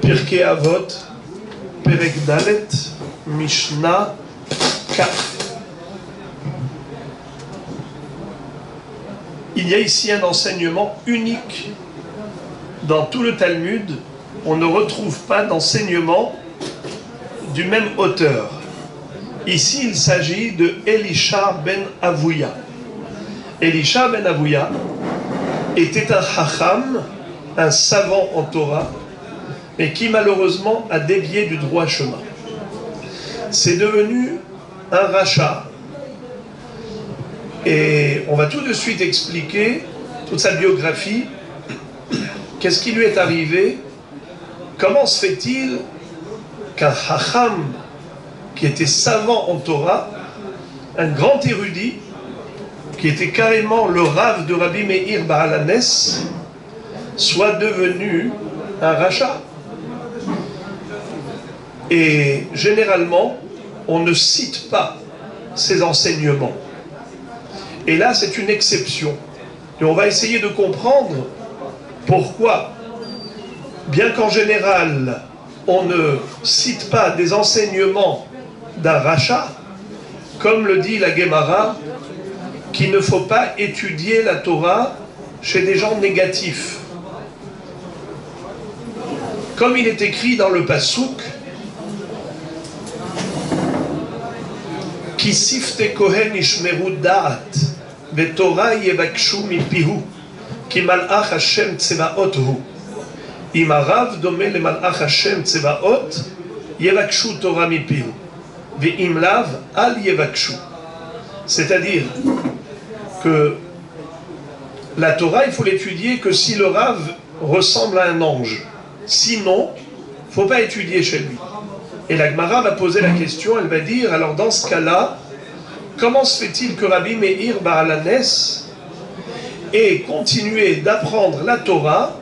Pirkei Avot, Perek Dalet, Mishnah 4. Il y a ici un enseignement unique. Dans tout le Talmud, on ne retrouve pas d'enseignement du même auteur. Ici, il s'agit de Elisha ben Avouya. Elisha ben Avouya était un chacham, un savant en Torah, mais qui malheureusement a dévié du droit chemin. C'est devenu un rachat. Et on va tout de suite expliquer toute sa biographie. Qu'est-ce qui lui est arrivé? Comment se fait-il qu'un chacham qui était savant en Torah, un grand érudit, qui était carrément le Rav de Rabbi Meir Baal HaNes, soit devenu un rachat? Et généralement, on ne cite pas ces enseignements. Et là, c'est une exception. Et on va essayer de comprendre pourquoi, bien qu'en général, on ne cite pas des enseignements d'un rachat, comme le dit la Gemara, qu'il ne faut pas étudier la Torah chez des gens négatifs. Comme il est écrit dans le Passouk, Ki sifte kohen ishmeru da'at, ve'torah yevakshu mipihu, ki malach Hashem tsevaot hu. Im harav dome le malach Hashem tsevaot, yevakshu Torah mipihu, ve'im lav al yevakshu. C'est-à-dire que la Torah, il faut l'étudier que si le Rav ressemble à un ange. Sinon, il ne faut pas étudier chez lui. Et la Gemara va poser la question, elle va dire, alors dans ce cas-là, comment se fait-il que Rabbi Meir Baal HaNes ait continué d'apprendre la Torah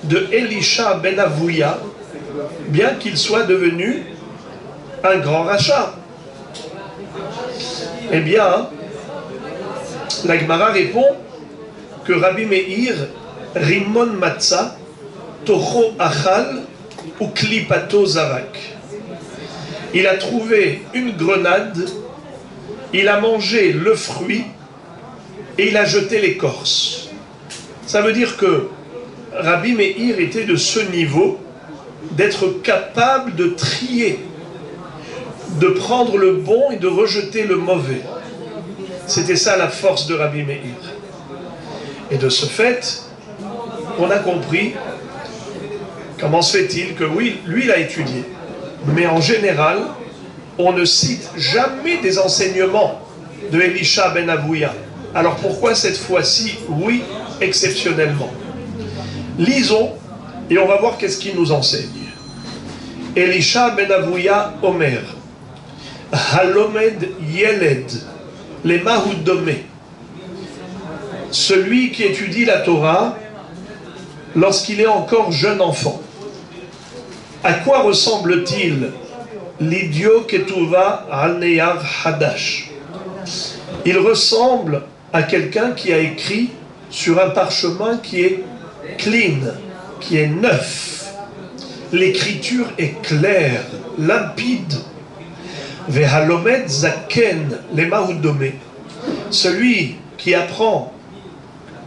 de Elisha ben Avouya, bien qu'il soit devenu un grand rachat? Eh bien, la Gemara répond que Rabbi Meir Rimon Matzah Tocho Achal ou Klipato Zarak. Il a trouvé une grenade, il a mangé le fruit et il a jeté l'écorce. Ça veut dire que Rabbi Meir était de ce niveau d'être capable de trier, de prendre le bon et de rejeter le mauvais. C'était ça la force de Rabbi Meir. Et de ce fait, on a compris comment se fait-il que oui, lui il a étudié. Mais en général, on ne cite jamais des enseignements de Elisha ben Avouya. Alors pourquoi cette fois-ci, oui, exceptionnellement? Lisons et on va voir qu'est-ce qu'il nous enseigne. Elisha ben Avouya Omer, Halomed Yeled, les Mahoudomé. Celui qui étudie la Torah lorsqu'il est encore jeune enfant. À quoi ressemble-t-il l'idiot Ketouva al-Neyar Hadash? Il ressemble à quelqu'un qui a écrit sur un parchemin qui est clean, qui est neuf. L'écriture est claire, limpide. Vehalomed Zaken les Mahoudomé. Celui qui apprend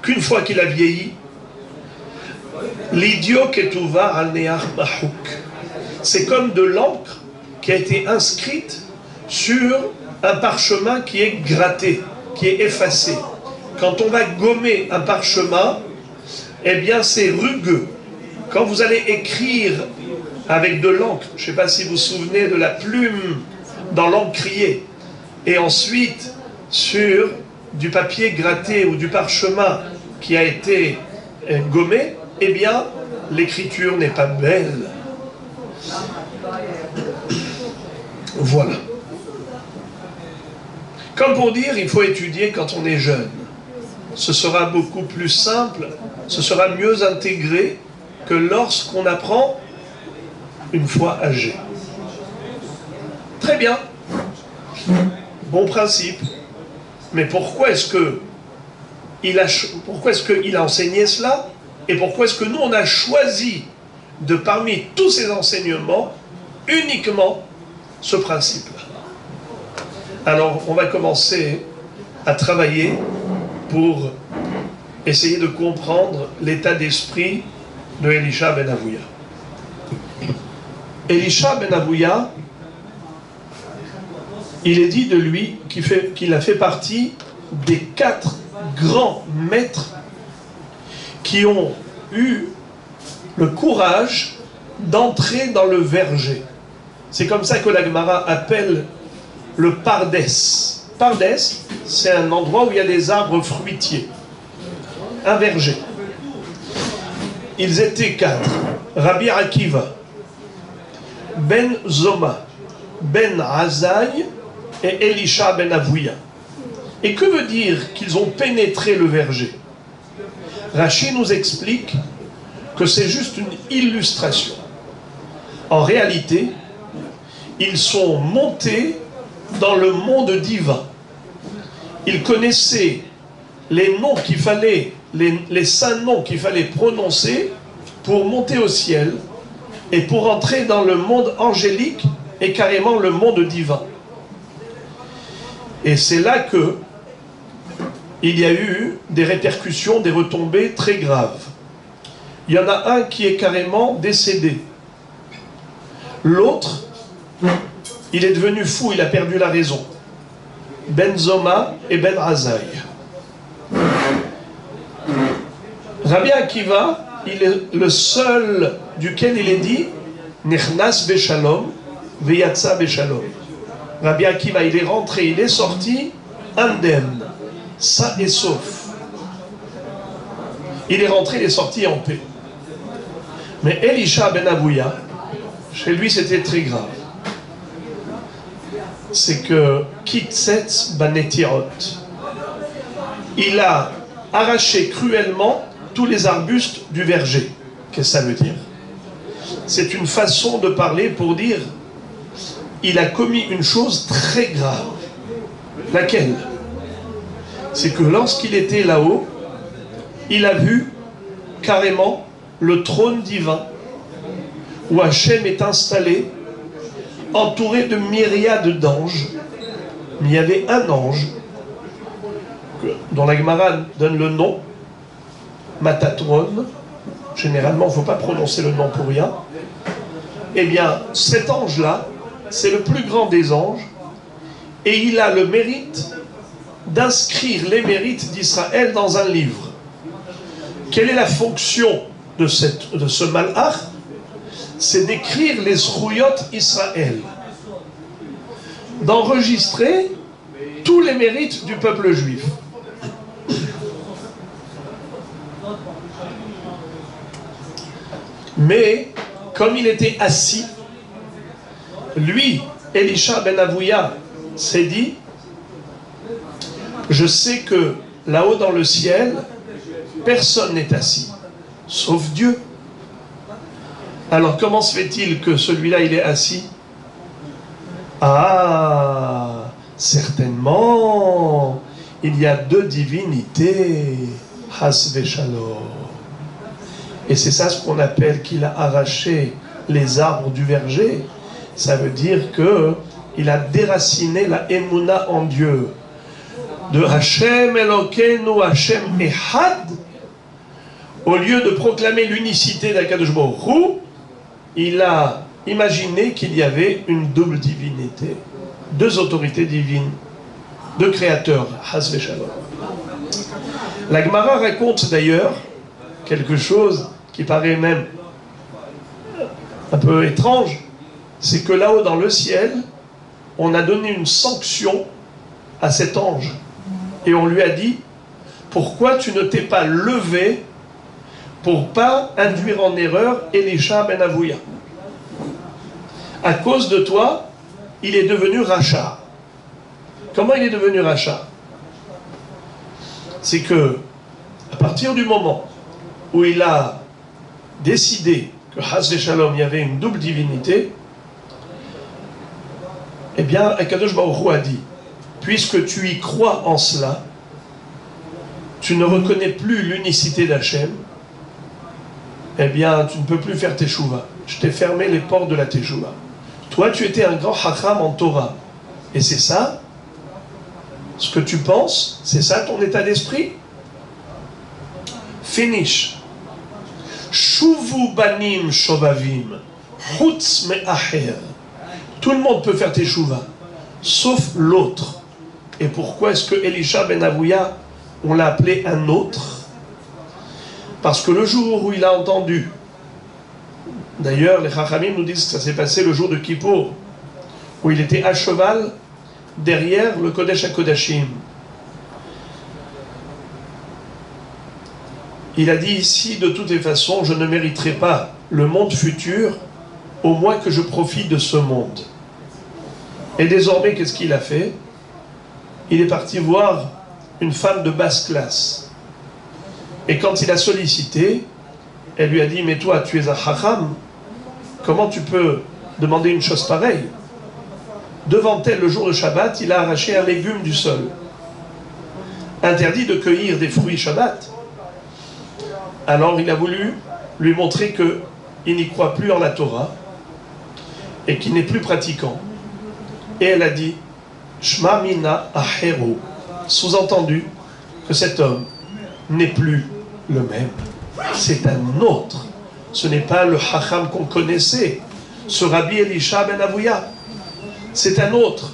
qu'une fois qu'il a vieilli, l'idiot Ketouva al-Neyar Mahouk. C'est comme de l'encre qui a été inscrite sur un parchemin qui est gratté, qui est effacé. Quand on va gommer un parchemin, eh bien c'est rugueux. Quand vous allez écrire avec de l'encre, je ne sais pas si vous vous souvenez de la plume dans l'encrier, et ensuite sur du papier gratté ou du parchemin qui a été gommé, eh bien l'écriture n'est pas belle. Voilà. Comme pour dire, il faut étudier quand on est jeune. Ce sera beaucoup plus simple, ce sera mieux intégré que lorsqu'on apprend une fois âgé. Très bien. Bon principe. Mais pourquoi est-ce qu'il a enseigné cela? Et pourquoi est-ce que nous, on a choisi de parmi tous ces enseignements uniquement ce principe-là. Alors, on va commencer à travailler pour essayer de comprendre l'état d'esprit de Elisha ben Avouya. Elisha ben Avouya, il est dit de lui qu'il a fait partie des 4 grands maîtres qui ont eu le courage d'entrer dans le verger. C'est comme ça que la Gemara appelle le Pardes. Pardes, c'est un endroit où il y a des arbres fruitiers. Un verger. Ils étaient 4. Rabbi Akiva, Ben Zoma, Ben Azaï et Elisha ben Avouya. Et que veut dire qu'ils ont pénétré le verger? Rashi nous explique que c'est juste une illustration. En réalité, ils sont montés dans le monde divin. Ils connaissaient les noms qu'il fallait, les saints noms qu'il fallait prononcer pour monter au ciel et pour entrer dans le monde angélique et carrément le monde divin. Et c'est là que il y a eu des répercussions, des retombées très graves. Il y en a un qui est carrément décédé. L'autre, il est devenu fou, il a perdu la raison. Ben Zoma et Ben Azaï. Rabbi Akiva, il est le seul duquel il est dit Nechnas Beshalom, Veyatsa Beshalom. Rabbi Akiva, il est rentré, il est sorti indemne, sain et sauf. Il est rentré, il est sorti en paix. Mais Elisha ben Avouya, chez lui c'était très grave. C'est que Kitsetz Banetirot, il a arraché cruellement tous les arbustes du verger. Qu'est-ce que ça veut dire? C'est une façon de parler pour dire il a commis une chose très grave. Laquelle? C'est que lorsqu'il était là-haut, il a vu carrément le trône divin où Hachem est installé, entouré de myriades d'anges. Mais il y avait un ange dont la Gemara donne le nom, Matatron. Généralement, il ne faut pas prononcer le nom pour rien. Eh bien, cet ange-là, c'est le plus grand des anges, et il a le mérite d'inscrire les mérites d'Israël dans un livre. Quelle est la fonction de ce malach? C'est d'écrire les Zruyot Israël, d'enregistrer tous les mérites du peuple juif. Mais, comme il était assis, lui, Elisha ben Avouya, s'est dit, je sais que là-haut dans le ciel, personne n'est assis, sauf Dieu. Alors comment se fait-il que celui-là, il est assis? Ah, certainement, il y a 2 divinités, Has Veshalom. Et c'est ça ce qu'on appelle qu'il a arraché les arbres du verger. Ça veut dire qu'il a déraciné la Emouna en Dieu. De Hachem Elokeinu, Hachem Ehad, au lieu de proclamer l'unicité d'Akadosh Baruch Hu, il a imaginé qu'il y avait une double divinité, 2 autorités divines, 2 créateurs, Has Veshalom. La Gemara raconte d'ailleurs quelque chose qui paraît même un peu étrange, c'est que là-haut dans le ciel, on a donné une sanction à cet ange. Et on lui a dit, pourquoi tu ne t'es pas levé pour pas induire en erreur Elisha ben Avouya? À cause de toi, il est devenu rachat. Comment il est devenu rachat? C'est que, à partir du moment où il a décidé que Has Shalom, il y avait une double divinité, eh bien, Akadosh Baruch Hu a dit, puisque tu y crois en cela, tu ne reconnais plus l'unicité d'Hachem, eh bien, tu ne peux plus faire teshuva. Je t'ai fermé les portes de la teshuva. Toi, tu étais un grand chacham en Torah. Et c'est ça, ce que tu penses, c'est ça ton état d'esprit? Finish. Shuvu banim shovavim, chutz me'acher. Tout le monde peut faire teshuva, sauf l'autre. Et pourquoi est-ce que Elisha ben Avouya, on l'a appelé un autre? Parce que le jour où il a entendu, d'ailleurs les Chachamim nous disent que ça s'est passé le jour de Kippour, où il était à cheval derrière le Kodesh HaKodashim. Il a dit ici, de toutes les façons, je ne mériterai pas le monde futur, au moins que je profite de ce monde. Et désormais, qu'est-ce qu'il a fait? Il est parti voir une femme de basse classe. Et quand il a sollicité, elle lui a dit, mais toi, tu es un chacham, comment tu peux demander une chose pareille? Devant elle, le jour de Shabbat, il a arraché un légume du sol. Interdit de cueillir des fruits Shabbat. Alors il a voulu lui montrer qu'il n'y croit plus en la Torah et qu'il n'est plus pratiquant. Et elle a dit, Shma mina ahero, sous-entendu que cet homme n'est plus le même. C'est un autre. Ce n'est pas le Chacham qu'on connaissait, ce Rabbi Elisha ben Avouya. C'est un autre.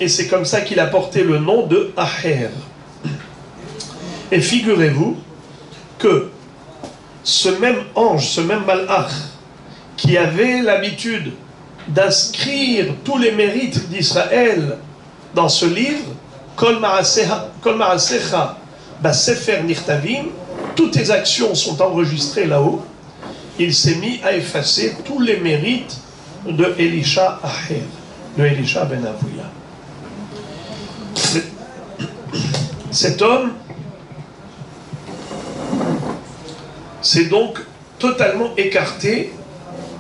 Et c'est comme ça qu'il a porté le nom de Aher. Et figurez-vous que ce même ange, ce même malach, qui avait l'habitude d'inscrire tous les mérites d'Israël dans ce livre, Kol Ma'asecha Basefer Nichtavim, toutes tes actions sont enregistrées là-haut. Il s'est mis à effacer tous les mérites de Elisha Aher, de Elisha ben Avouya. Cet homme s'est donc totalement écarté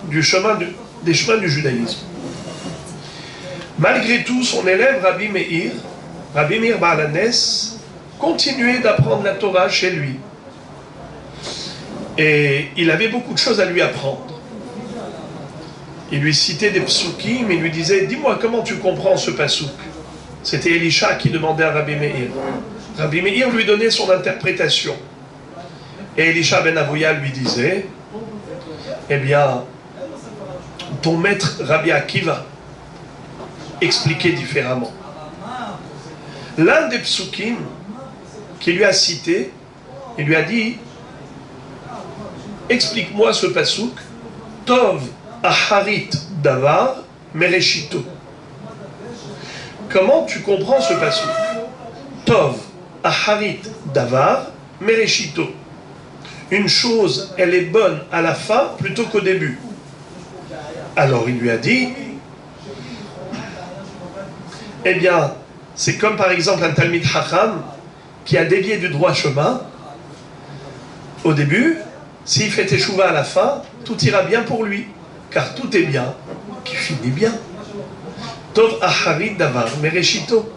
des chemins du judaïsme. Malgré tout, son élève Rabbi Meir Baal HaNes, continuait d'apprendre la Torah chez lui. Et il avait beaucoup de choses à lui apprendre. Il lui citait des psukim, il lui disait, dis-moi comment tu comprends ce pasouk. C'était Elisha qui demandait à Rabbi Meir. Rabbi Meir lui donnait son interprétation. Et Elisha ben Avouya lui disait, eh bien, ton maître Rabbi Akiva expliquait différemment. L'un des psukim qu'il lui a cité, il lui a dit, explique-moi ce pasouk, Tov aharit davar mereshito. Comment tu comprends ce pasouk? Tov aharit davar mereshito. Une chose, elle est bonne à la fin plutôt qu'au début. Alors il lui a dit, eh bien, c'est comme par exemple un Talmid Chacham qui a dévié du droit chemin. Au début, s'il fait teshuva à la fin, tout ira bien pour lui, car tout est bien qui finit bien. Tov aharit davar mereshito.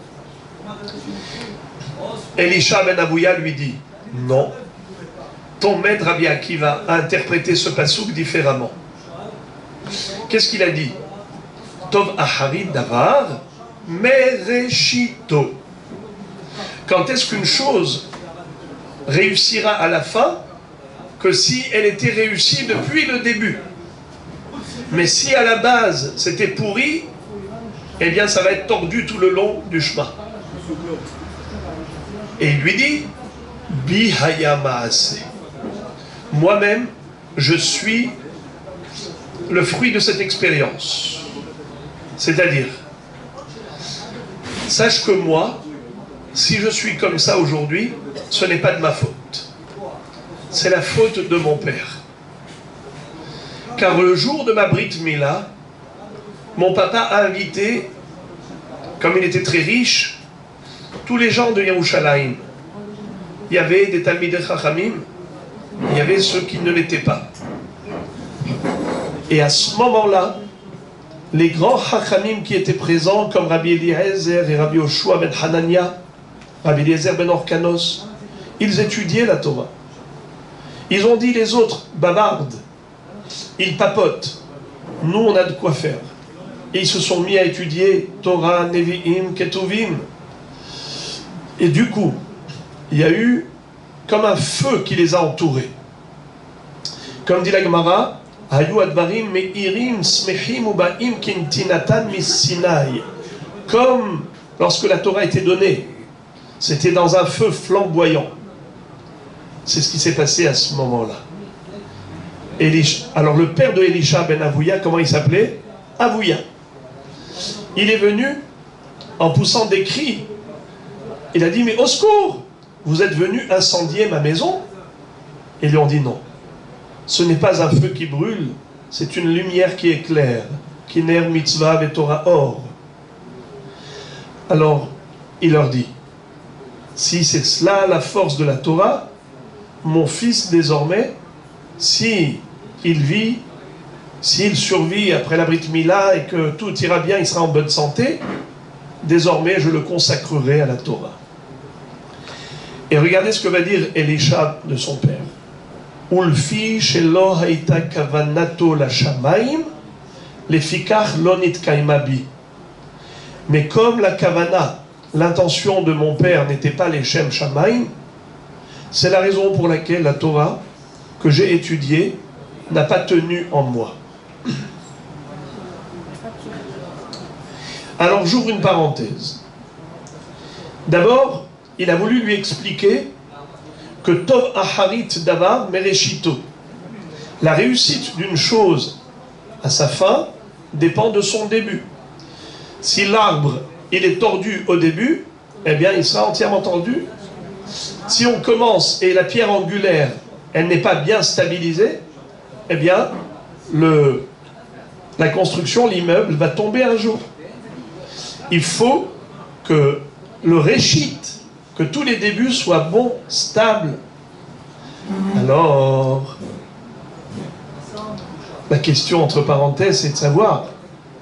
Elisha ben Avouya lui dit, non. Ton maître Rabbi Akiva a interprété ce pasouk différemment. Qu'est-ce qu'il a dit? Tov aharit davar mereshito. Quand est-ce qu'une chose réussira à la fin? Que si elle était réussie depuis le début. Mais si à la base c'était pourri, eh bien ça va être tordu tout le long du chemin. Et il lui dit, Bihaya Maase. Moi-même, je suis le fruit de cette expérience. C'est-à-dire, sache que moi, si je suis comme ça aujourd'hui, ce n'est pas de ma faute. C'est la faute de mon père. Car le jour de ma Brit Mila, mon papa a invité, comme il était très riche, tous les gens de Yerushalayim. Il y avait des Talmidei Chachamim, il y avait ceux qui ne l'étaient pas. Et à ce moment-là, les grands Chachamim qui étaient présents, comme Rabbi Eliezer et Rabbi Yoshua ben Hanania, Rabbi Eliezer ben Orkanos, ils étudiaient la Torah. Ils ont dit les autres bavardent, ils papotent. Nous, on a de quoi faire. Et ils se sont mis à étudier Torah, Nevi'im, Ketuvim. Et du coup, il y a eu comme un feu qui les a entourés. Comme dit la Gemara, Hayu advarim me'irim smechim ubaim kintinatan mis-Sinai. Comme lorsque la Torah était donnée, c'était dans un feu flamboyant. C'est ce qui s'est passé à ce moment-là. Alors le père de Elisha ben Avouya, comment il s'appelait? Avouya. Il est venu en poussant des cris. Il a dit, mais au secours, vous êtes venu incendier ma maison? Et ils lui ont dit non. Ce n'est pas un feu qui brûle, c'est une lumière qui éclaire. Kiner mitzvah et Torah or. Alors, il leur dit, si c'est cela la force de la Torah, mon fils désormais, si il vit, s'il survit après la Brit Mila et que tout ira bien, il sera en bonne santé, désormais je le consacrerai à la Torah. Et regardez ce que va dire Elisha de son père. Ulfi shelo haita kavanato la shamaim, lefikach lo nitkaima bi. Mais comme la kavana, l'intention de mon père n'était pas les shem shamaim, c'est la raison pour laquelle la Torah que j'ai étudiée n'a pas tenu en moi. Alors j'ouvre une parenthèse. D'abord, il a voulu lui expliquer que Tov Aharit Davar Mereshito, la réussite d'une chose à sa fin dépend de son début. Si l'arbre il est tordu au début, eh bien il sera entièrement tordu. Si on commence et la pierre angulaire elle n'est pas bien stabilisée, eh bien la construction, l'immeuble va tomber un jour. Il faut que le réchit, que tous les débuts soient bons, stables. Alors, la question entre parenthèses, c'est de savoir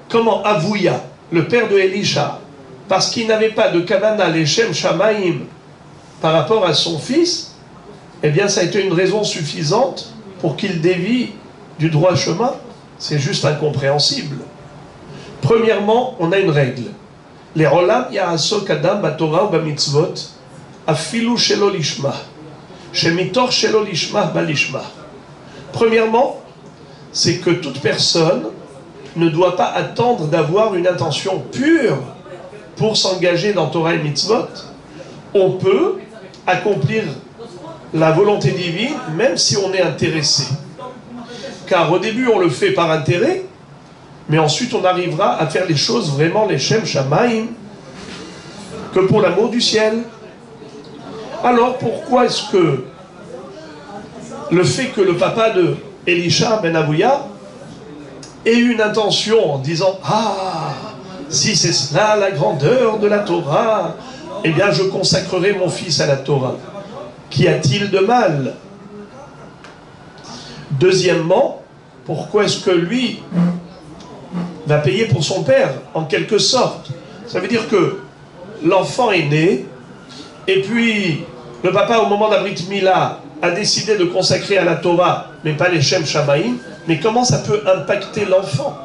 comment Avouya, le père de Elisha, parce qu'il n'avait pas de Kavana, Leshem Shamaim, par rapport à son fils, eh bien ça a été une raison suffisante pour qu'il dévie du droit chemin. C'est juste incompréhensible. Premièrement, on a une règle. Les rolam ya'asok adam batorah ou bamitzvot afilu shelo lishma shemitor shelo lishma balishma. Premièrement, c'est que toute personne ne doit pas attendre d'avoir une intention pure pour s'engager dans Torah et mitzvot. On peut accomplir la volonté divine même si on est intéressé. Car au début on le fait par intérêt, mais ensuite on arrivera à faire les choses vraiment les Shem Shamaim, que pour l'amour du ciel. Alors pourquoi est-ce que le fait que le papa de Elisha ben Avouya ait eu une intention en disant « Ah, si c'est cela la grandeur de la Torah, eh bien je consacrerai mon fils à la Torah. Qu'y a-t-il de mal ?» Deuxièmement, pourquoi est-ce que lui va payer pour son père, en quelque sorte? Ça veut dire que l'enfant est né, et puis le papa, au moment de la Brit Mila, a décidé de consacrer à la Torah, mais pas les Shem Shamaim. Mais comment ça peut impacter l'enfant?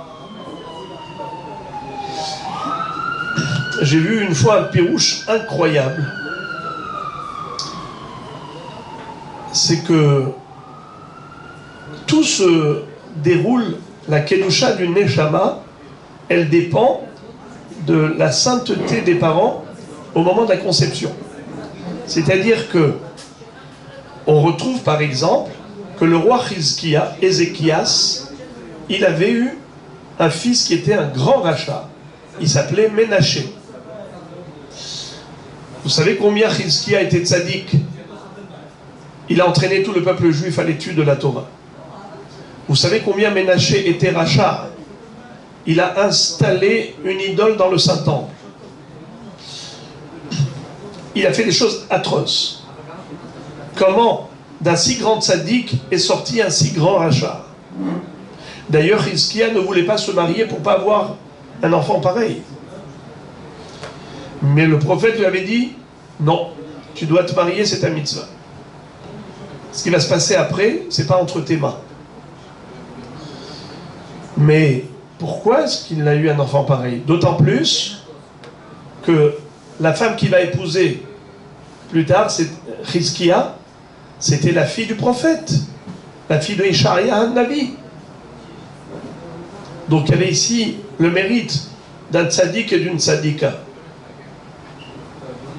J'ai vu une fois un pirouche incroyable. C'est que tout se déroule, la Kedusha du Neshama, elle dépend de la sainteté des parents au moment de la conception. C'est-à-dire que on retrouve par exemple que le roi Hizkia, Ézéchias, il avait eu un fils qui était un grand rachat. Il s'appelait Ménaché. Vous savez combien Hizkia était tzaddik? Il a entraîné tout le peuple juif à l'étude de la Torah. Vous savez combien Ménaché était rachat? Il a installé une idole dans le Saint-Temple. Il a fait des choses atroces. Comment d'un si grand tzaddik est sorti un si grand rachat? D'ailleurs, Hizkia ne voulait pas se marier pour ne pas avoir un enfant pareil. Mais le prophète lui avait dit, non, tu dois te marier, c'est ta mitzvah. Ce qui va se passer après, c'est pas entre tes mains. Mais pourquoi est-ce qu'il a eu un enfant pareil? D'autant plus que la femme qu'il va épouser plus tard, c'est Chizkia, c'était la fille du prophète, la fille de Ishaïa Navi. Donc il y avait ici le mérite d'un tzaddik et d'une tzadika.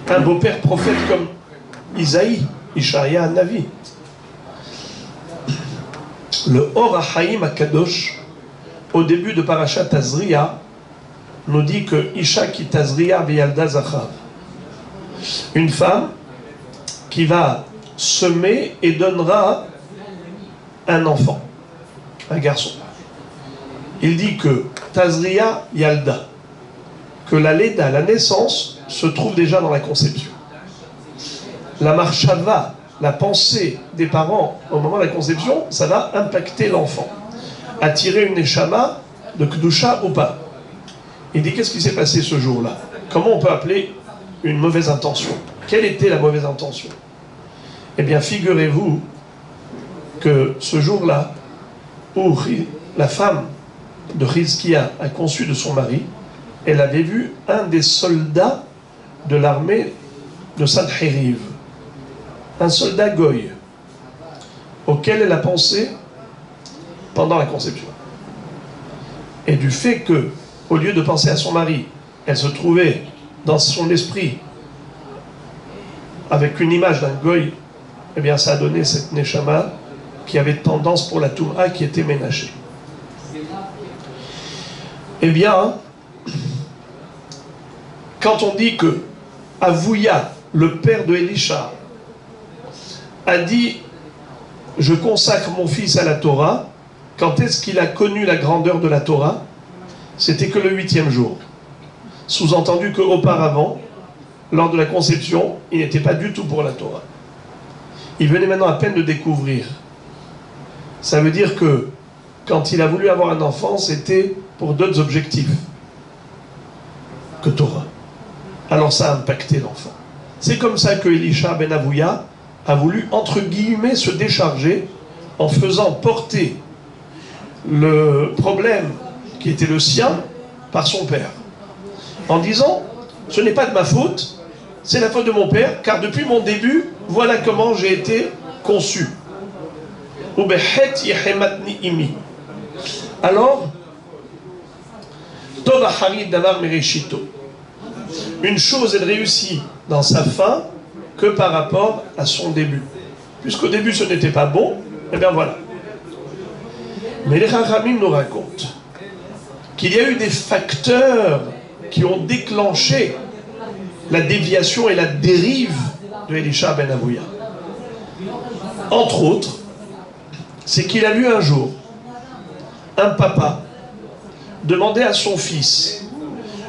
Un beau-père prophète comme Isaïe, Ishaïa Navi. Le Or HaChaim HaKadosh, au début de Parashat Tazria, nous dit que Isha ki Tazria v'yalda zachar. Une femme qui va semer et donnera un enfant, un garçon. Il dit que Tazria Yalda, que la Leda, la naissance, se trouve déjà dans la conception. La marshava, la pensée des parents au moment de la conception, ça va impacter l'enfant. Attirer une neshama de Kedusha ou pas. Il dit qu'est-ce qui s'est passé ce jour-là? Comment on peut appeler une mauvaise intention? Quelle était la mauvaise intention? Eh bien, figurez-vous que ce jour-là, où la femme de Chizkia a conçu de son mari, elle avait vu un des soldats de l'armée de Sancheriv, un soldat goy, auquel elle a pensé pendant la conception. Et du fait que, au lieu de penser à son mari, elle se trouvait dans son esprit avec une image d'un goy, eh bien ça a donné cette neshama qui avait tendance pour la Touma, qui était ménagée. Eh bien, quand on dit que Avouya, le père de Elisha, a dit « Je consacre mon fils à la Torah », quand est-ce qu'il a connu la grandeur de la Torah? C'était que le 8e jour. Sous-entendu qu'auparavant, lors de la conception, il n'était pas du tout pour la Torah. Il venait maintenant à peine de découvrir. Ça veut dire que quand il a voulu avoir un enfant, c'était pour d'autres objectifs que Torah. Alors ça a impacté l'enfant. C'est comme ça que Elisha ben Avouya a voulu, entre guillemets, se décharger en faisant porter le problème qui était le sien par son père. En disant, ce n'est pas de ma faute, c'est la faute de mon père, car depuis mon début, voilà comment j'ai été conçu. Alors, une chose, elle réussit dans sa fin que par rapport à son début. Puisqu'au début, ce n'était pas bon, et bien voilà. Mais les Chachamim nous racontent qu'il y a eu des facteurs qui ont déclenché la déviation et la dérive de Elisha ben Avouya. Entre autres, c'est qu'il a vu un jour un papa demander à son fils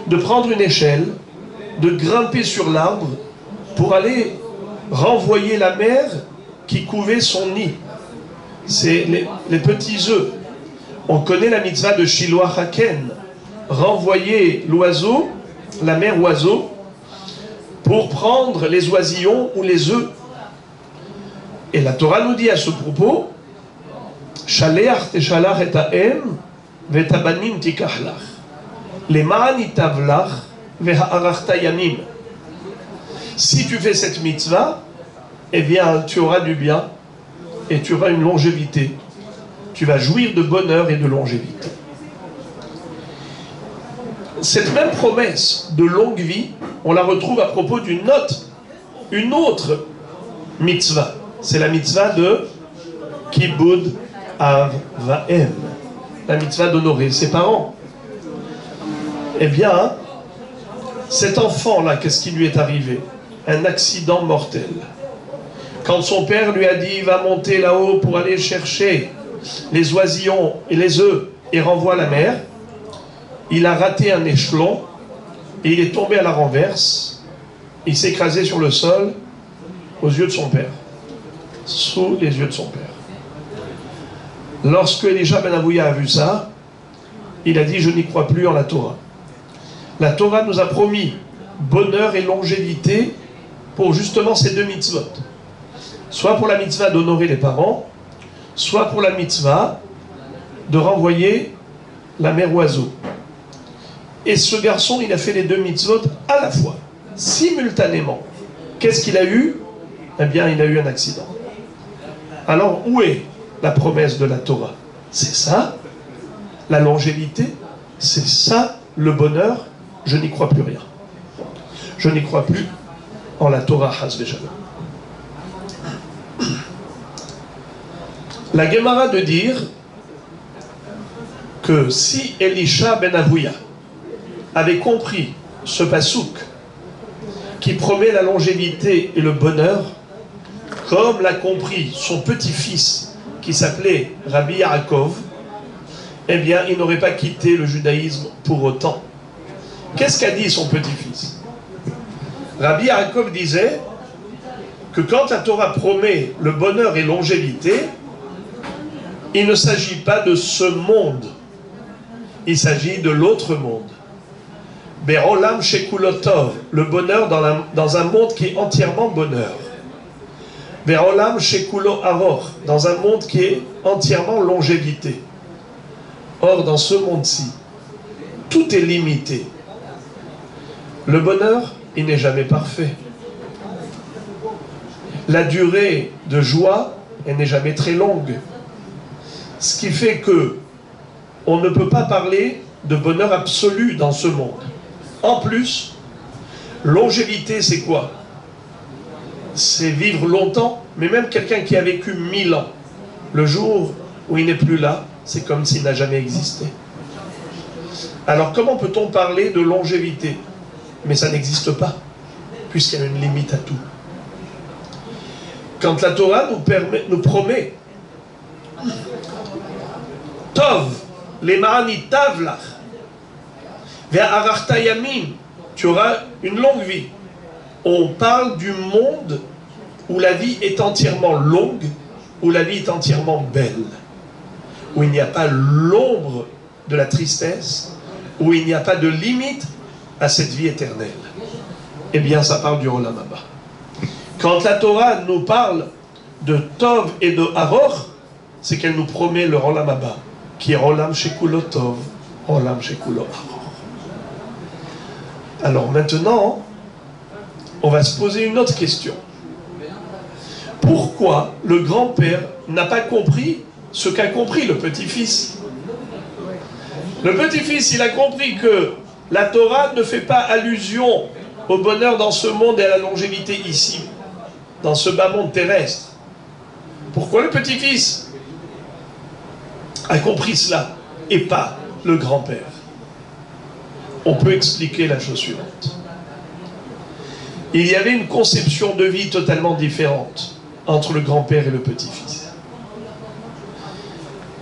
de prendre une échelle, de grimper sur l'arbre pour aller renvoyer la mère qui couvait son nid. C'est les petits œufs. On connaît la mitzvah de Shiloh Haken, renvoyer l'oiseau, la mère oiseau, pour prendre les oisillons ou les œufs. Et la Torah nous dit à ce propos, Shaleach teshalach et ha'em ve'tabanim tikachlach le'ma'an itavlach ve'ha'arachta yamim. Si tu fais cette mitzvah, eh bien tu auras du bien et tu auras une longévité. Tu vas jouir de bonheur et de longévité. Cette même promesse de longue vie, on la retrouve à propos d'une autre mitzvah. C'est la mitzvah de Kibud Av Va'em, la mitzvah d'honorer ses parents. Eh bien, cet enfant-là, qu'est-ce qui lui est arrivé? Un accident mortel. Quand son père lui a dit, va monter là-haut pour aller chercher les oisillons et les œufs et renvoie la mère, il a raté un échelon et il est tombé à la renverse. Il s'est écrasé sur le sol aux yeux de son père, sous les yeux de son père. Lorsque Elisha ben Avouya a vu ça, il a dit, je n'y crois plus en la Torah. La Torah nous a promis bonheur et longévité pour justement ces deux mitzvot. soit pour la mitzvah d'honorer les parents, soit pour la mitzvah de renvoyer la mère oiseau. Et ce garçon, il a fait les deux mitzvot à la fois, simultanément. Qu'est-ce qu'il a eu? Eh bien, il a eu un accident. Alors, où est la promesse de la Torah? C'est ça, la longévité, c'est ça, le bonheur. Je n'y crois plus rien. Je n'y crois plus en la Torah, Chas v'Shalom. La Gemara de dire que si Elisha ben Avouya avait compris ce pasouk qui promet la longévité et le bonheur, comme l'a compris son petit-fils qui s'appelait Rabbi Yaakov, eh bien, il n'aurait pas quitté le judaïsme pour autant. Qu'est-ce qu'a dit son petit-fils? Rabbi Yaakov disait que quand la Torah promet le bonheur et longévité, il ne s'agit pas de ce monde, il s'agit de l'autre monde. Be'olam shekulotov, le bonheur dans un monde qui est entièrement bonheur. Be'olam shekulo aror, dans un monde qui est entièrement longévité. Or, dans ce monde-ci, tout est limité. Le bonheur, il n'est jamais parfait. La durée de joie, elle n'est jamais très longue. Ce qui fait que on ne peut pas parler de bonheur absolu dans ce monde. En plus, longévité, c'est quoi? C'est vivre longtemps, mais même quelqu'un qui a vécu 1000 ans, le jour où il n'est plus là, c'est comme s'il n'a jamais existé. Alors comment peut-on parler de longévité? Mais ça n'existe pas, puisqu'il y a une limite à tout. Quand la Torah nous promet Tov, les ma'ani tavlach, ve'arachta yamin, tu auras une longue vie. On parle du monde où la vie est entièrement longue, où la vie est entièrement belle, où il n'y a pas l'ombre de la tristesse, où il n'y a pas de limite à cette vie éternelle. Eh bien, ça parle du Olam Haba. Quand la Torah nous parle de Tov et de Aror, c'est qu'elle nous promet le Olam Haba, qui est Olam Shekulo Tov, Olam Shekulo Aror. Alors maintenant, on va se poser une autre question. Pourquoi le grand-père n'a pas compris ce qu'a compris le petit-fils? Le petit-fils, il a compris que la Torah ne fait pas allusion au bonheur dans ce monde et à la longévité ici, dans ce bas monde terrestre. Pourquoi le petit-fils a compris cela et pas le grand-père? On peut expliquer la chose suivante. Il y avait une conception de vie totalement différente entre le grand-père et le petit-fils.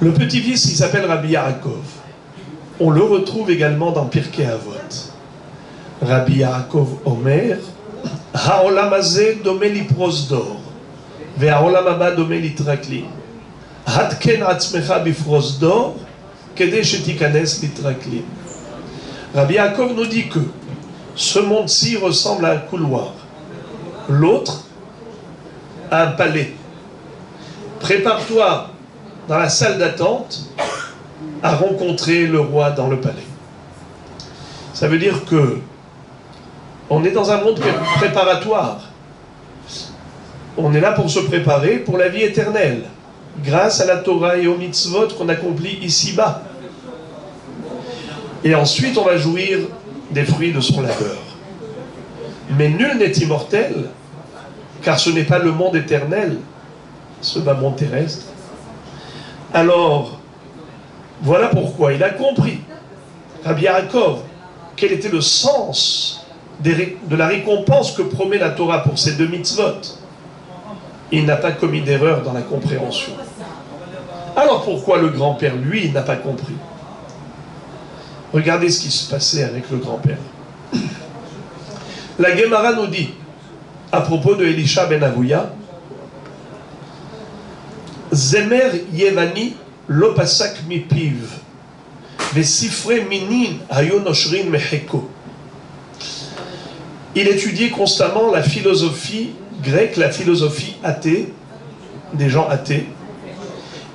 Le petit-fils, il s'appelle Rabbi Yaakov. On le retrouve également dans Pirkei Avot. Rabbi Yaakov Omer, Ha'olam hazeh dome liprosdor, ve'ha'olam haba dome litraklim. Hatken atzmecha bifrosdor, kedei shetikanes litraklim. Rabbi Yaakov nous dit que ce monde-ci ressemble à un couloir, l'autre à un palais. Prépare-toi dans la salle d'attente à rencontrer le roi dans le palais. Ça veut dire que on est dans un monde préparatoire. On est là pour se préparer pour la vie éternelle, grâce à la Torah et aux mitzvot qu'on accomplit ici-bas. Et ensuite, on va jouir des fruits de son labeur. Mais nul n'est immortel, car ce n'est pas le monde éternel, ce bas monde terrestre. Alors, voilà pourquoi il a compris, Rabbi Yaakov, quel était le sens de la récompense que promet la Torah pour ces deux mitzvot. Il n'a pas commis d'erreur dans la compréhension. Alors pourquoi le grand-père, lui, n'a pas compris? Regardez ce qui se passait avec le grand-père. La Gemara nous dit, à propos de Elisha ben Avouya, Zemer Yevani lo pasak mipiv, vesifre minin hayo noshrin meheko. Il étudiait constamment la philosophie grecque, la philosophie athée, des gens athées.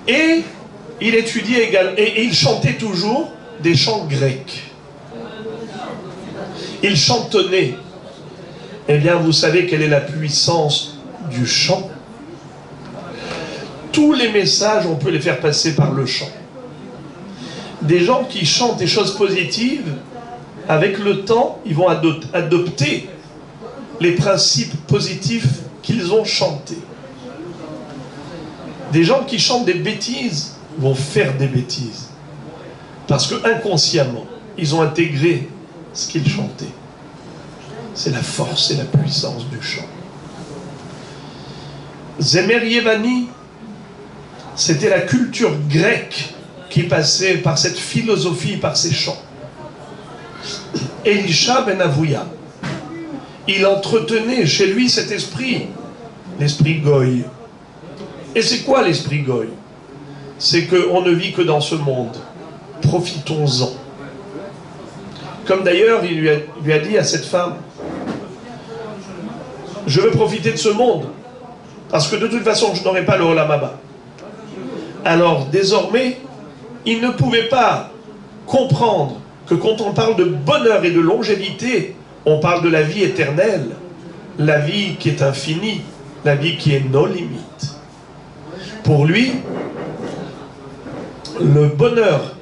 Et il étudiait également, et il chantait toujours des chants grecs. Il chantonnait. Eh bien, vous savez quelle est la puissance du chant? Tous les messages, on peut les faire passer par le chant. Des gens qui chantent des choses positives, avec le temps, ils vont adopter les principes positifs qu'ils ont chantés. Des gens qui chantent des bêtises vont faire des bêtises. Parce que inconsciemment, ils ont intégré ce qu'ils chantaient. C'est la force et la puissance du chant. Zemer Yevani, c'était la culture grecque qui passait par cette philosophie, par ces chants. Elisha ben Avouya, il entretenait chez lui cet esprit, l'esprit Goy. Et c'est quoi l'esprit Goy? C'est qu'on ne vit que dans ce monde. Profitons-en. Comme d'ailleurs, il lui a dit à cette femme, je veux profiter de ce monde, parce que de toute façon, je n'aurai pas le Olam Haba. Alors, désormais, il ne pouvait pas comprendre que quand on parle de bonheur et de longévité, on parle de la vie éternelle, la vie qui est infinie, la vie qui est nos limites. Pour lui, le bonheur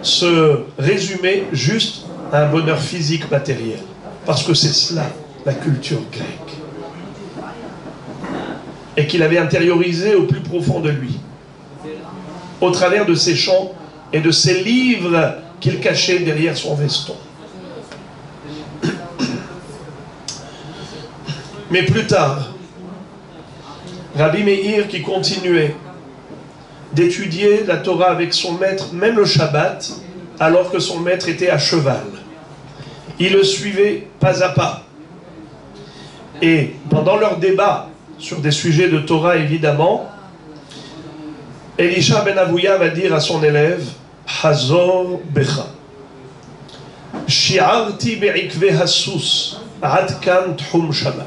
se résumait juste à un bonheur physique matériel, parce que c'est cela, la culture grecque, et qu'il avait intériorisé au plus profond de lui, au travers de ses chants et de ses livres qu'il cachait derrière son veston. Mais plus tard, Rabbi Meir, qui continuait d'étudier la Torah avec son maître, même le Shabbat, alors que son maître était à cheval, il le suivait pas à pas. Et pendant leur débat sur des sujets de Torah, évidemment, Elisha ben Avouya va dire à son élève, Hazor Becha, Shi'arti be'ikve hasus, ad kan tchum Shabbat.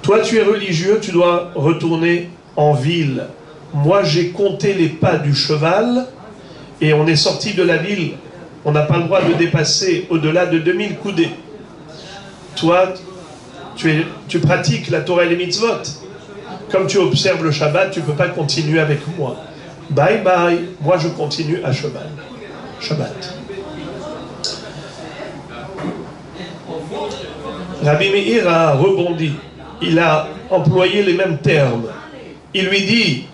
Toi, tu es religieux, tu dois retourner en ville. Moi, j'ai compté les pas du cheval et on est sorti de la ville. On n'a pas le droit de dépasser au-delà de 2000 coudées. Toi, tu pratiques la Torah et les mitzvot. Comme tu observes le Shabbat, tu ne peux pas continuer avec moi. Bye bye, moi je continue à cheval. Shabbat. Rabbi Meir a rebondi. Il a employé les mêmes termes. Il lui dit,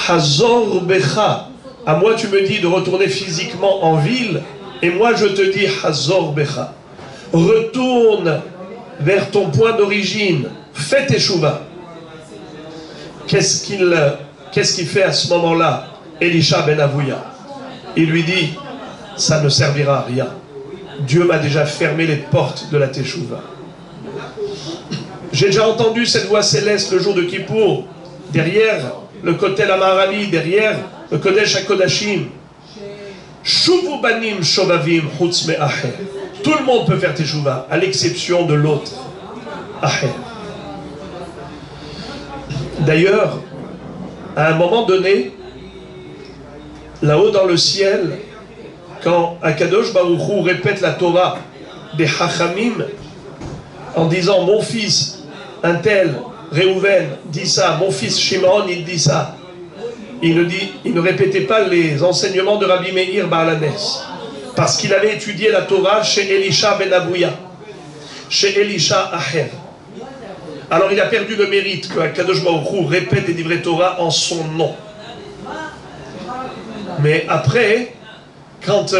Hazor Becha, à moi tu me dis de retourner physiquement en ville, et moi je te dis Hazor Becha. Retourne vers ton point d'origine, fais teshuva. Qu'est-ce qu'il fait à ce moment-là, Elisha ben Avouya? Il lui dit, ça ne servira à rien. Dieu m'a déjà fermé les portes de la teshuva. J'ai déjà entendu cette voix céleste le jour de Kippour, derrière le Kotel Amaravi, derrière le Kodesh HaKodashim. Shuvu banim shovavim chutz me'acher. Tout le monde peut faire teshuva, à l'exception de l'autre. Acher. D'ailleurs, à un moment donné, là-haut dans le ciel, quand Akadosh Baruch Hu répète la Torah des Hachamim, en disant mon fils, un tel, Réhouven, dit ça, mon fils Shimon, il dit ça. Il ne répétait pas les enseignements de Rabbi Meir Baal HaNes, parce qu'il avait étudié la Torah chez Elisha ben Avouya, chez Elisha Acher. Alors il a perdu le mérite que Akadosh Baruch Hu répète les livrets Torah en son nom. Mais après, quand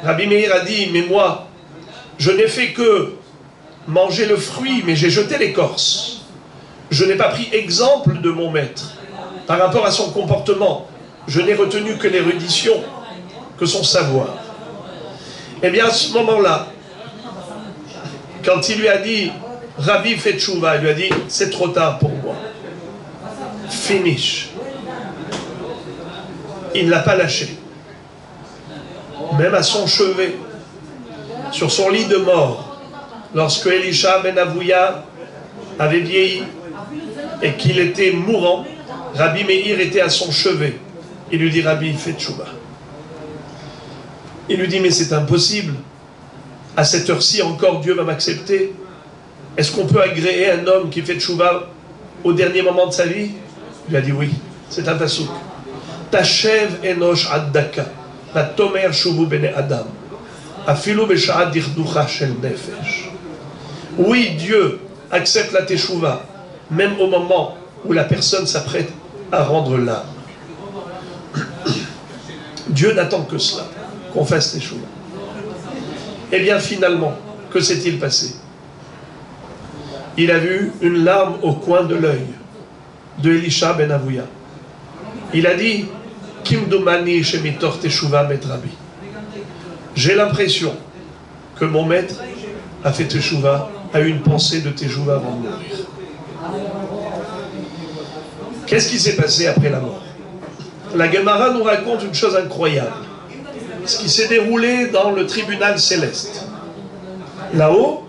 Rabbi Meir a dit, mais moi, je n'ai fait que manger le fruit, mais j'ai jeté l'écorce. Je n'ai pas pris exemple de mon maître par rapport à son comportement. Je n'ai retenu que l'érudition, que son savoir. Eh bien, à ce moment-là, quand il lui a dit, Rabbi fait tchouva, il lui a dit, c'est trop tard pour moi. Finish. Il ne l'a pas lâché. Même à son chevet, sur son lit de mort, lorsque Elisha ben Avouya avait vieilli, et qu'il était mourant, Rabbi Meir était à son chevet. Il lui dit, Rabbi, fais tchouva. Il lui dit, mais c'est impossible. À cette heure-ci, encore Dieu va m'accepter. Est-ce qu'on peut agréer un homme qui fait tchouva au dernier moment de sa vie? Il a dit oui, c'est un pasouk. Tashev enosh ad-daka, la tomer shuvu bene adam, afilu b'sha'at dichducha shel nefesh. Oui, Dieu accepte la teshuva, même au moment où la personne s'apprête à rendre l'âme. Dieu n'attend que cela, qu'on fasse teshuva. Eh bien, finalement, que s'est-il passé? Il a vu une larme au coin de l'œil de Elisha ben Avouya. Il a dit, Kimdomani shemitor teshuva met Rabbi. J'ai l'impression que mon maître a fait teshuva, a eu une pensée de teshuva avant de mourir. Qu'est-ce qui s'est passé après la mort? La Gemara nous raconte une chose incroyable. Ce qui s'est déroulé dans le tribunal céleste. Là-haut,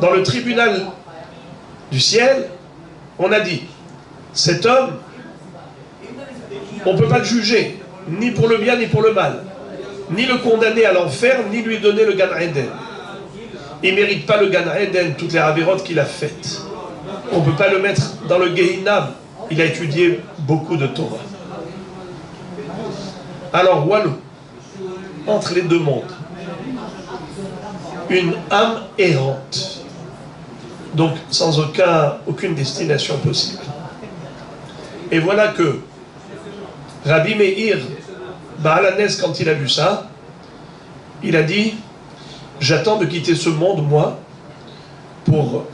dans le tribunal du ciel, on a dit, cet homme, on ne peut pas le juger, ni pour le bien ni pour le mal, ni le condamner à l'enfer, ni lui donner le Gan Eden. Il ne mérite pas le Gan Eden, toutes les avérotes qu'il a faites. On ne peut pas le mettre dans le Gehinam, il a étudié beaucoup de Torah. Alors, Walou, entre les deux mondes, une âme errante, donc sans aucune destination possible. Et voilà que Rabbi Meir, Baal HaNes, quand il a vu ça, il a dit, j'attends de quitter ce monde, moi, pour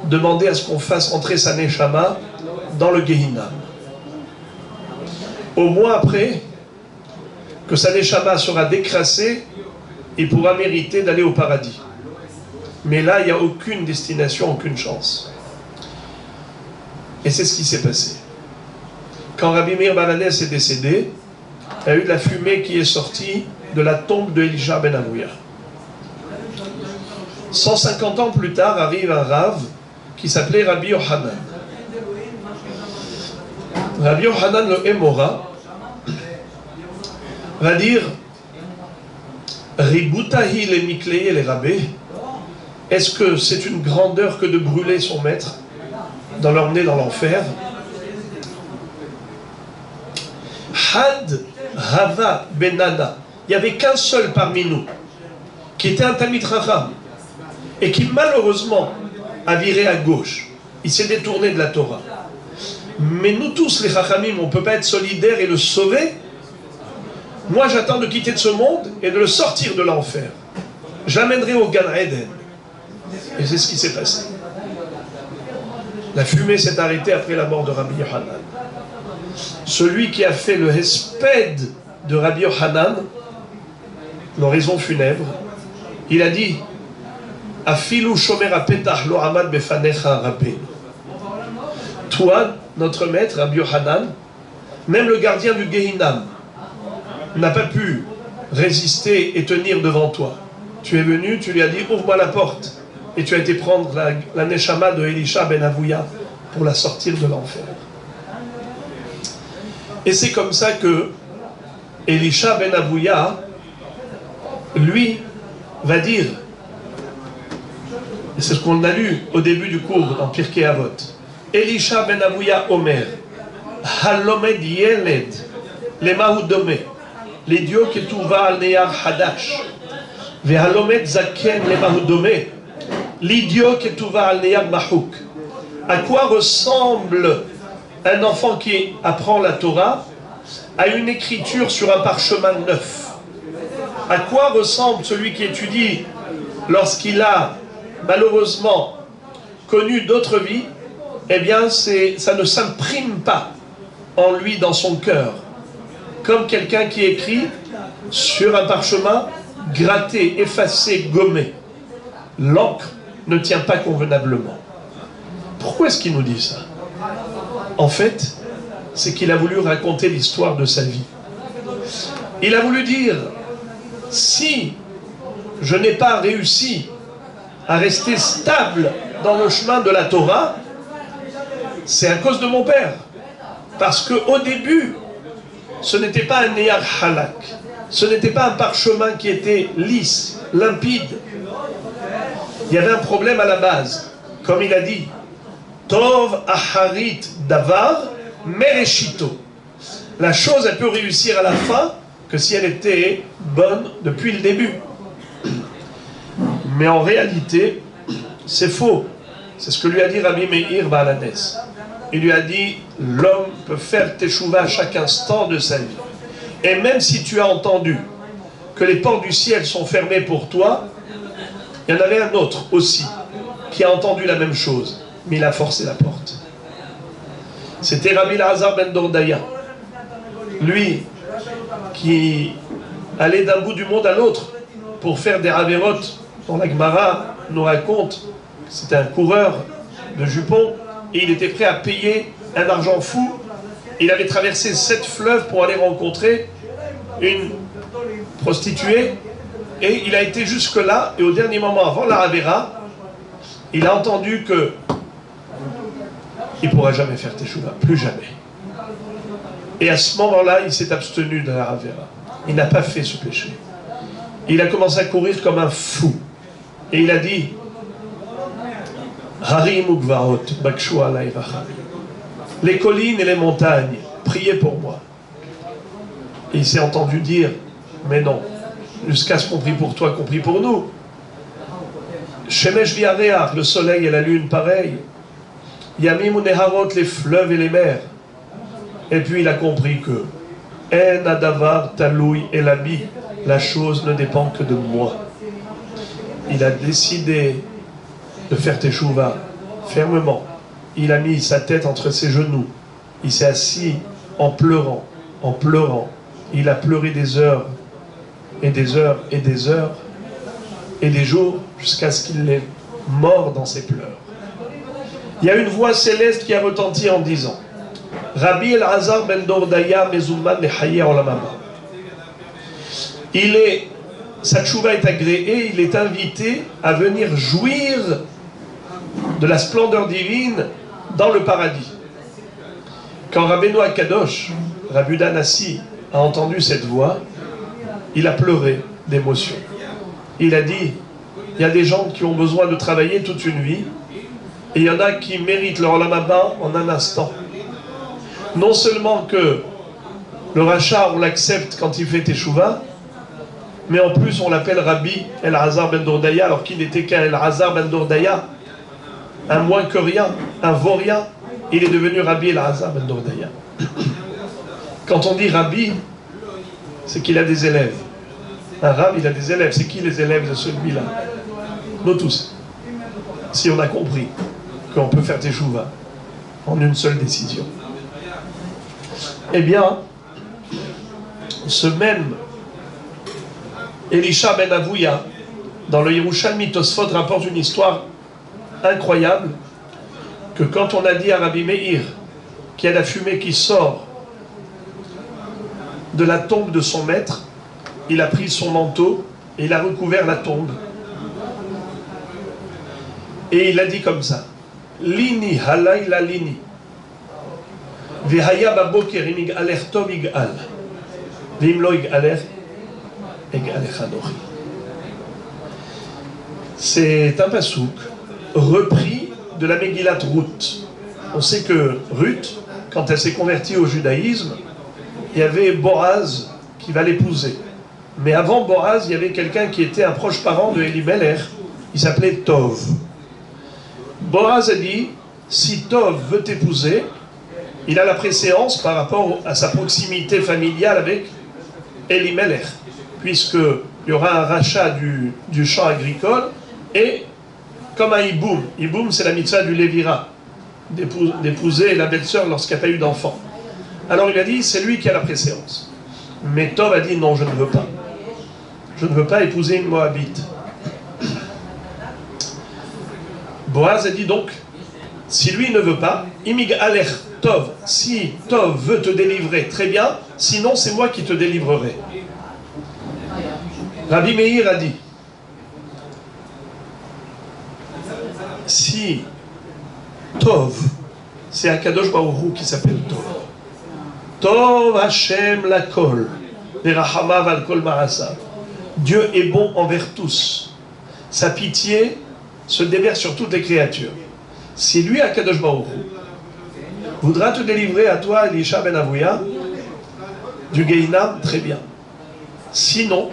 demander à ce qu'on fasse entrer sa Neshama dans le Gehinam. Au mois après, que sa Neshama sera décrassée, il pourra mériter d'aller au paradis. Mais là, il n'y a aucune destination, aucune chance. Et c'est ce qui s'est passé. Quand Rabbi Meir Baal HaNes est décédé, il y a eu de la fumée qui est sortie de la tombe de Elisha ben Avouya. 150 ans plus tard, arrive un Rav qui s'appelait Rabbi Yohanan. Rabbi Yohanan le Emora va dire Ributahi le Mikleye le Rabbe. Est-ce que c'est une grandeur que de brûler son maître, dans l'emmener dans l'enfer? Had Hava Benana, il n'y avait qu'un seul parmi nous qui était un Talmid Chacham et qui malheureusement a viré à gauche. Il s'est détourné de la Torah. Mais nous tous, les Chachamim, on ne peut pas être solidaires et le sauver. Moi, j'attends de quitter de ce monde et de le sortir de l'enfer. J'amènerai au Gan Eden. Et c'est ce qui s'est passé. La fumée s'est arrêtée après la mort de Rabbi Yohanan. Celui qui a fait le hesped de Rabbi Yohanan, l'oraison funèbre, il a dit Afilu shomer apetach lo amad befanecha rabbeinu. Toi, notre maître, Rabbi Yohanan, même le gardien du Gehinam, n'a pas pu résister et tenir devant toi. Tu es venu, tu lui as dit ouvre-moi la porte. Et tu as été prendre la Neshama de Elisha ben Avouya pour la sortir de l'enfer. Et c'est comme ça que Elisha ben Avouya, lui, va dire, et c'est ce qu'on a lu au début du cours dans Pirkei Avot, Elisha ben Avouya Omer, Halomed Yeled, Lemahu Dome, l'idiot qui trouva al Neyar Hadash, Ve Halomed Zaken Lemahu Dome, l'idiot qui trouva al Neyar Mahouk. À quoi ressemble un enfant qui apprend la Torah? À une écriture sur un parchemin neuf. À quoi ressemble celui qui étudie lorsqu'il a malheureusement connu d'autres vies? Eh bien, ça ne s'imprime pas en lui, dans son cœur, comme quelqu'un qui écrit sur un parchemin gratté, effacé, gommé. L'encre ne tient pas convenablement. Pourquoi est-ce qu'il nous dit ça? En fait, c'est qu'il a voulu raconter l'histoire de sa vie. Il a voulu dire, si je n'ai pas réussi à rester stable dans le chemin de la Torah, c'est à cause de mon père. Parce qu'au début, ce n'était pas un Neyar Halak. Ce n'était pas un parchemin qui était lisse, limpide. Il y avait un problème à la base. Comme il a dit, Tov Aharit Davar Mereshito. La chose, elle peut réussir à la fin que si elle était bonne depuis le début. Mais en réalité, c'est faux. C'est ce que lui a dit Rabbi Meir Baalanes. Il lui a dit, l'homme peut faire teshuva à chaque instant de sa vie. Et même si tu as entendu que les portes du ciel sont fermées pour toi, il y en avait un autre aussi qui a entendu la même chose, mais il a forcé la porte. C'était Rabbi Elazar ben Dordaya. Lui, qui allait d'un bout du monde à l'autre pour faire des avérotes, dont la Gemara nous raconte que c'était un coureur de jupons, et il était prêt à payer un argent fou. Il avait traversé 7 fleuves pour aller rencontrer une prostituée, et il a été jusque-là, et au dernier moment, avant la Havera, il a entendu que il ne pourra jamais faire teshuva, plus jamais. Et à ce moment-là, il s'est abstenu de la Havera. Il n'a pas fait ce péché. Il a commencé à courir comme un fou. Et il a dit, Harim Ugvarot, Bakshu alay racham. Les collines et les montagnes, priez pour moi. Et il s'est entendu dire, mais non, jusqu'à ce qu'on prie pour toi, qu'on prie pour nous. Shemesh viareach, le soleil et la lune, pareil. Yamim ou Neharot, les fleuves et les mers. Et puis il a compris que En Adavar Taloui et l'habit, la chose ne dépend que de moi. Il a décidé de faire teshuva fermement. Il a mis sa tête entre ses genoux. Il s'est assis en pleurant, en pleurant. Il a pleuré des heures et des heures et des heures et des jours jusqu'à ce qu'il est mort dans ses pleurs. Il y a une voix céleste qui a retenti en disant, Rabbi Elazar ben Dordaya Mezouman Lechaye Olamama. Sa tchouva est agréée, il est invité à venir jouir de la splendeur divine dans le paradis. Quand Rabbeinu Akadosh, Rabbi Uda Nassi, a entendu cette voix, il a pleuré d'émotion. Il a dit, il y a des gens qui ont besoin de travailler toute une vie, et il y en a qui méritent leur olam haba en un instant. Non seulement que le rachat, on l'accepte quand il fait teshuva, mais en plus on l'appelle Rabbi Elazar ben Dordaya, alors qu'il n'était qu'un Elazar ben Dordaya, un moins que rien, un vaurien. Il est devenu Rabbi Elazar ben Dordaya. Quand on dit Rabbi, c'est qu'il a des élèves. Un Rab, il a des élèves. C'est qui les élèves de celui-là? Nous tous. Si on a compris qu'on peut faire teshuva en une seule décision. Eh bien, ce même Elisha ben Avouya, dans le Yerushalmi Tosfot, rapporte une histoire incroyable, que quand on a dit à Rabbi Meir qu'il y a la fumée qui sort de la tombe de son maître, il a pris son manteau et il a recouvert la tombe. Et il a dit comme ça, Lini halayla lini. Vehaya baboker imig aler tov igal. Vimlo igaler igalechanochi. C'est un pasouk repris de la Megillat Ruth. On sait que Ruth, quand elle s'est convertie au judaïsme, il y avait Boaz qui va l'épouser. Mais avant Boaz, il y avait quelqu'un qui était un proche parent de Elimelech, il s'appelait Tov. Boaz a dit, si Tov veut t'épouser, il a la préséance par rapport à sa proximité familiale avec Elimelech, puisqu'il y aura un rachat du champ agricole, et comme un hiboum. Hiboum, c'est la mitzvah du Lévira, d'épouser la belle-sœur lorsqu'il n'y a pas eu d'enfant. Alors il a dit, c'est lui qui a la préséance. Mais Tov a dit, non, je ne veux pas. Je ne veux pas épouser une Moabite. Boaz a dit donc, si lui ne veut pas, imig aler Tov, si Tov veut te délivrer, très bien, sinon c'est moi qui te délivrerai. Rabbi Meir a dit, si Tov c'est Akadosh Baruch Hu qui s'appelle Tov. Tov Hashem Lakol, Verachamav al Kol Ma'asav. Dieu est bon envers tous. Sa pitié se déverse sur toutes les créatures. Si lui, Akadosh Baruch Hu, voudra te délivrer à toi, Elisha ben Avouya, du Gehinam, très bien. Sinon,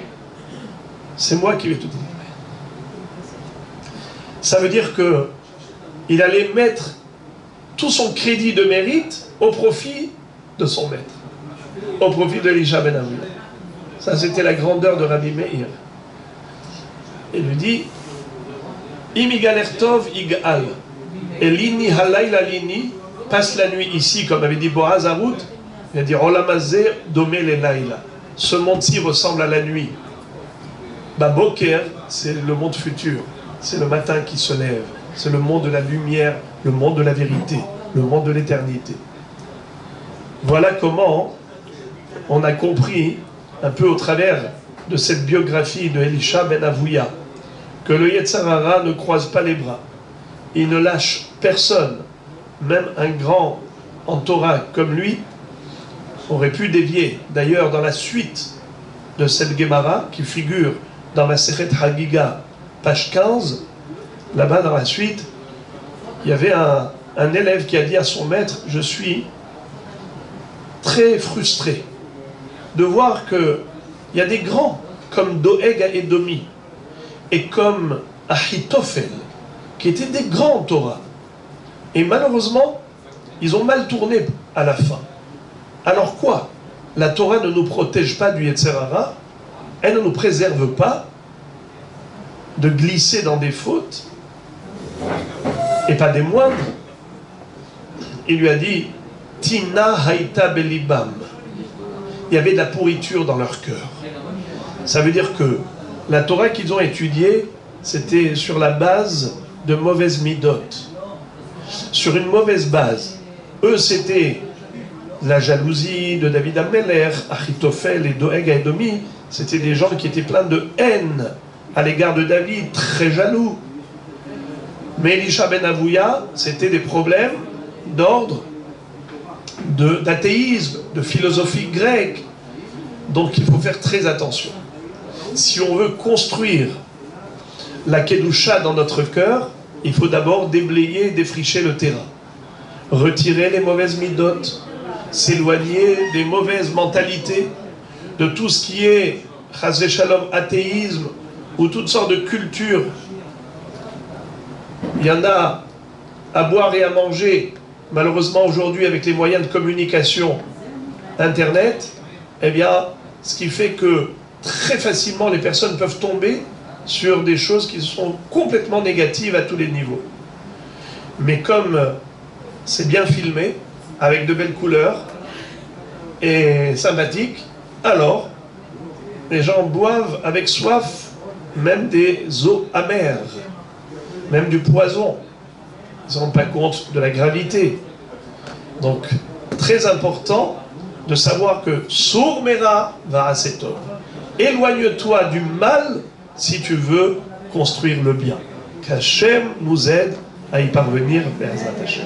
c'est moi qui vais te délivrer. Ça veut dire que il allait mettre tout son crédit de mérite au profit de son maître, au profit de Elisha ben Avouya. Ça, c'était la grandeur de Rabbi Meir. Il lui dit, Imigaler Tov Igal, Elini Halayla Lini, passe la nuit ici, comme avait dit Boaz à Ruth. Il a dit Olamazé Domé le Laïla. Ce monde-ci ressemble à la nuit. Boker, c'est le monde futur. C'est le matin qui se lève. C'est le monde de la lumière, le monde de la vérité, le monde de l'éternité. Voilà comment on a compris, un peu au travers de cette biographie de Elisha ben Avouya, que le Yetzer Hara ne croise pas les bras. Il ne lâche personne. Même un grand en Torah comme lui aurait pu dévier. D'ailleurs, dans la suite de cette Gemara, qui figure dans Masechet Hagiga, page 15, là-bas dans la suite, il y avait un élève qui a dit à son maître, je suis très frustré de voir qu'il y a des grands comme Doeg à Edomi et comme Ahitophel, qui étaient des grands en Torah. Et malheureusement, ils ont mal tourné à la fin. Alors quoi? La Torah ne nous protège pas du Yetzer Hara, elle ne nous préserve pas de glisser dans des fautes, et pas des moindres. Il lui a dit, Tina Haïta Belibam. Il y avait de la pourriture dans leur cœur. Ça veut dire que la Torah qu'ils ont étudiée, c'était sur la base de mauvaises midotes. Sur une mauvaise base. Eux, c'était la jalousie de David Ameler, Achitophel et Doeg à Edomi. C'était des gens qui étaient pleins de haine à l'égard de David, très jaloux. Mais Elisha ben Avouya, c'était des problèmes d'ordre d'athéisme, de philosophie grecque. Donc il faut faire très attention. Si on veut construire la Kedusha dans notre cœur, il faut d'abord déblayer, défricher le terrain. Retirer les mauvaises midotes, s'éloigner des mauvaises mentalités, de tout ce qui est chas v'shalom, athéisme, ou toutes sortes de cultures. Il y en a à boire et à manger, malheureusement aujourd'hui avec les moyens de communication, Internet, eh bien, ce qui fait que très facilement les personnes peuvent tomber sur des choses qui sont complètement négatives à tous les niveaux. Mais comme c'est bien filmé, avec de belles couleurs et sympathique, alors les gens boivent avec soif même des eaux amères, même du poison. Ils ne se rendent pas compte de la gravité. Donc, très important de savoir que Sour Mera va à cet homme. Éloigne-toi du mal si tu veux construire le bien. Qu'Hachem nous aide à y parvenir vers Hashem.